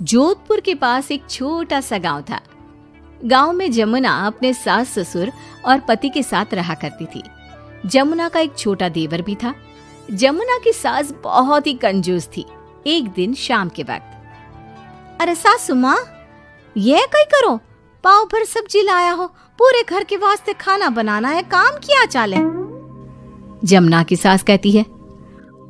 जोधपुर के पास एक छोटा सा गांव था। गांव में जमुना अपने सास ससुर और पति के साथ रहा करती थी। जमुना का एक छोटा देवर भी था। जमुना की सास बहुत ही कंजूस थी। एक दिन शाम के वक्त, अरे सासू माँ, ये कई करो, पाव भर सब्जी लाया हो, पूरे घर के वास्ते खाना बनाना है, काम किया चाले। जमुना की सास कहती है,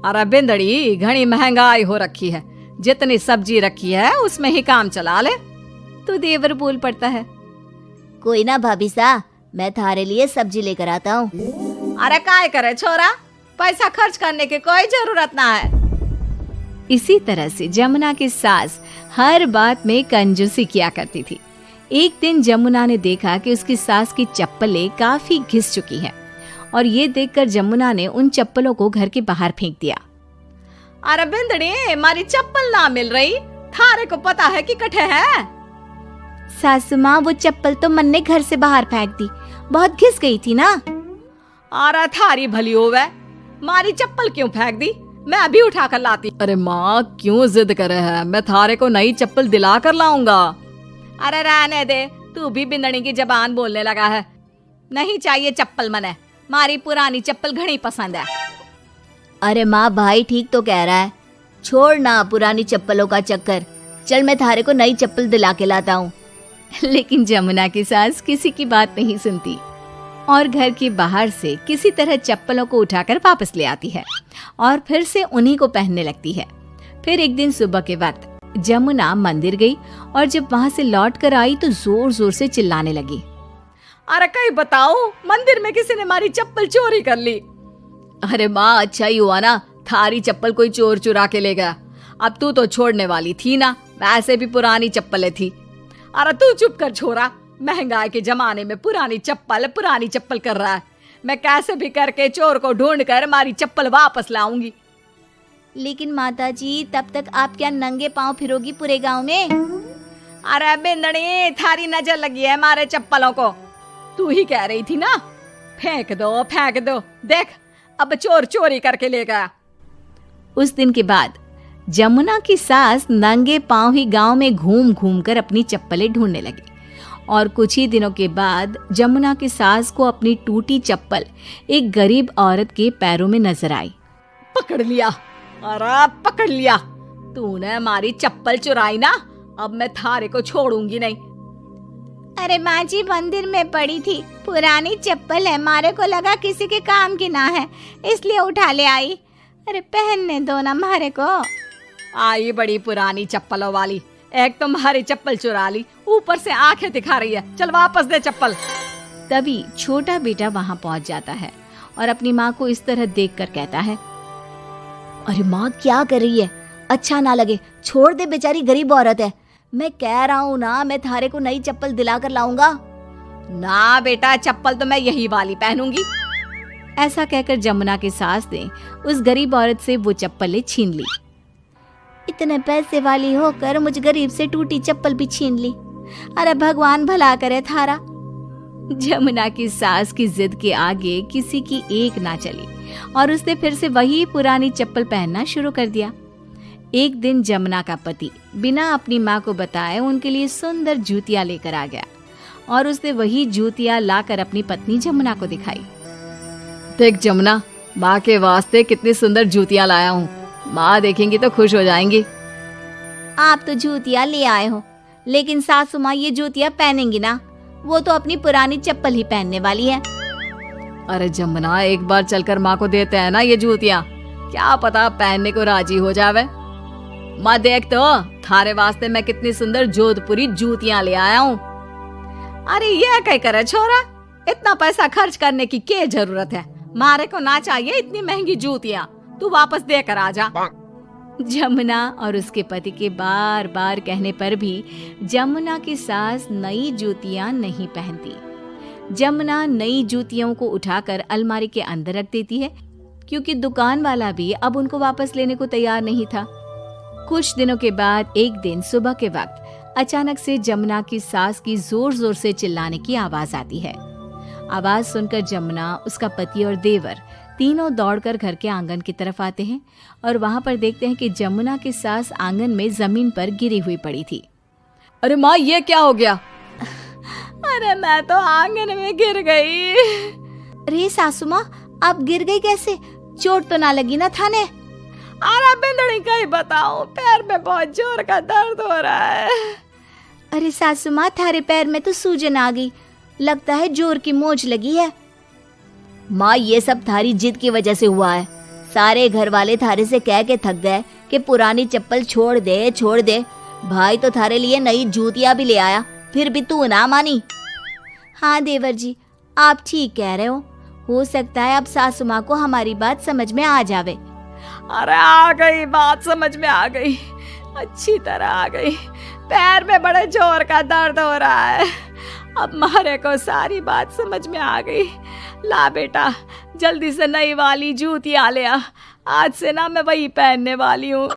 अरे बिंदड़ी, घनी महंगाई हो रखी है, जितनी सब्जी रखी है उसमें ही काम चला ले। तो देवर बोल पड़ता है, कोई ना भाभी सा, मैं थारे लिए सब्जी लेकर आता हूँ। अरे काय करे छोरा, पैसा खर्च करने की कोई जरूरत ना है। इसी तरह से जमुना की सास हर बात में कंजूसी किया करती थी। एक दिन जमुना ने देखा कि उसकी सास की चप्पलें काफी घिस चुकी हैं और ये देखकर जमुना ने उन चप्पलों को घर के बाहर फेंक दिया। अरे बिंदड़ी, हमारी चप्पल ना मिल रही, थारे को पता है कि कठे है। सासू माँ, वो चप्पल तो मन ने घर से बाहर फेंक दी, बहुत घिस गई थी ना। अरे थारी भली होवे, मारी चप्पल क्यों फेंक दी, मैं अभी उठा कर लाती। अरे माँ, क्यों जिद करे है, मैं थारे को नई चप्पल दिला कर लाऊंगा। अरे रहने दे, तू भी बिंदड़ी की जबान बोलने लगा है। नहीं चाहिए चप्पल मने, मारी पुरानी चप्पल घनी पसंद है। अरे माँ, भाई ठीक तो कह रहा है, छोड़ ना पुरानी चप्पलों का चक्कर, चल मैं थारे को नई चप्पल दिला के लाता हूँ। लेकिन जमुना की सास किसी की बात नहीं सुनती और घर के बाहर से किसी तरह चप्पलों को उठाकर वापस ले आती है और फिर से उन्हीं को पहनने लगती है। फिर एक दिन सुबह के वक्त जमुना मंदिर गई और जब वहां से लौट कर आई तो जोर जोर से चिल्लाने लगी, अरे कहीं बताओ, मंदिर में किसी ने हमारी चप्पल चोरी कर ली। अरे माँ, अच्छा ही हुआ ना, थारी चप्पल कोई चोर चुरा के ले गया। अब तू तो छोड़ने वाली थी ना, वैसे भी पुरानी चप्पलें थी। अरे तू चुप कर छोरा, महंगाई के जमाने में पुरानी चप्पल कर रहा है। मैं कैसे भी करके चोर को ढूंढ कर हमारी चप्पल वापस लाऊंगी। लेकिन माताजी, तब तक आप क्या नंगे पांव फिरोगी पूरे गांव में? अरे बिंदड़ी, थारी नजर लगी है हमारे चप्पलों को, तू ही कह रही थी ना, फेंक दो, देख अब चोर चोरी करके ले गया। उस दिन के बाद जमुना की सास नंगे पांव ही गांव में घूम घूम कर अपनी चप्पलें ढूंढने लगी और कुछ ही दिनों के बाद जमुना की सास को अपनी टूटी चप्पल एक गरीब औरत के पैरों में नजर आई। पकड़ लिया, अरे पकड़ लिया, तूने हमारी चप्पल चुराई ना, अब मैं थारे को छोड़ूंगी नहीं। अरे माँ जी, मंदिर में पड़ी थी, पुरानी चप्पल है, मारे को लगा किसी के काम की ना है, इसलिए उठा ले आई। अरे पहनने दो ना मारे को। आई बड़ी पुरानी चप्पलों वाली, एक तो हमारी चप्पल चुरा ली, ऊपर से आंखें दिखा रही है, चल वापस दे चप्पल। तभी छोटा बेटा वहां पहुंच जाता है और अपनी माँ को इस तरह देखकर कहता है, अरे माँ, क्या कर रही है, अच्छा ना लगे, छोड़ दे, बेचारी गरीब औरत है। मैं कह रहा हूँ ना, मैं थारे को नई चप्पल दिला कर लाऊंगा। ना बेटा, चप्पल तो मैं यही वाली पहनूंगी। ऐसा कहकर जमुना की सास ने उस गरीब औरत से वो चप्पलें छीन ली। इतने पैसे वाली होकर मुझ गरीब से टूटी चप्पल भी छीन ली। अरे भगवान भला करे थारा। जमुना की सास की जिद के आगे किसी की एक ना चली और उसने फिर से वही पुरानी चप्पल पहनना शुरू कर दिया। एक दिन जमुना का पति बिना अपनी माँ को बताए उनके लिए सुंदर जूतियां लेकर आ गया और उसने वही जूतियां लाकर अपनी पत्नी जमुना को दिखाई। देख जमुना, माँ के वास्ते कितनी सुंदर जूतियां लाया हूँ, माँ देखेंगी तो खुश हो जाएंगी। आप तो जूतियां ले आए हो, लेकिन सासू माँ ये जूतियां पहनेंगी ना, वो तो अपनी पुरानी चप्पल ही पहनने वाली है। अरे जमुना, एक बार चलकर माँ को देते हैं ना ये जूतियां, क्या पता पहनने को राजी हो जावे। माँ देख तो, थारे वास्ते मैं कितनी सुंदर जोधपुरी जूतियां ले आया हूँ। अरे ये क्या करे छोरा, इतना पैसा खर्च करने की क्या जरूरत है, मारे को ना चाहिए इतनी महंगी जूतियां, तू वापस देकर आ जा। जमुना और उसके पति के बार बार कहने पर भी जमुना की सास नई जूतियां नहीं पहनती। जमुना नई जूतियों को उठाकर अलमारी के अंदर रख देती है, क्योंकि दुकान वाला भी अब उनको वापस लेने को तैयार नहीं था। कुछ दिनों के बाद एक दिन सुबह के वक्त अचानक से जमुना की सास की जोर जोर से चिल्लाने की आवाज आती है। आवाज सुनकर जमुना, उसका पति और देवर तीनों दौड़कर घर के आंगन की तरफ आते हैं और वहां पर देखते हैं कि जमुना की सास आंगन में जमीन पर गिरी हुई पड़ी थी। अरे माँ, ये क्या हो गया? अरे मैं तो आंगन में गिर गई। अरे सासू माँ, आप गिर गई कैसे? चोट तो ना लगी ना थाने? अरे बिंदड़ी कहीं बताओ, पैर में बहुत जोर का दर्द हो रहा है। अरे सासू माँ, थारे पैर में तो सूजन आ गई, लगता है जोर की मोच लगी है। माँ, ये सब थारी जिद की वजह से हुआ है। सारे घर वाले थारे से कह के थक गए कि पुरानी चप्पल छोड़ दे छोड़ दे। भाई तो थारे लिए नई जूतियां भी ले आया, फिर भी तू ना मानी। हाँ देवर जी, आप ठीक कह रहे हो सकता है अब सासू माँ को हमारी बात समझ में आ जावे। अरे आ गई, बात समझ में आ गई, अच्छी तरह आ गई। पैर में बड़े जोर का दर्द हो रहा है। अब मारे को सारी बात समझ में आ गई। ला बेटा, जल्दी से नई वाली जूतियां ले आ, आज से ना मैं वही पहनने वाली हूँ।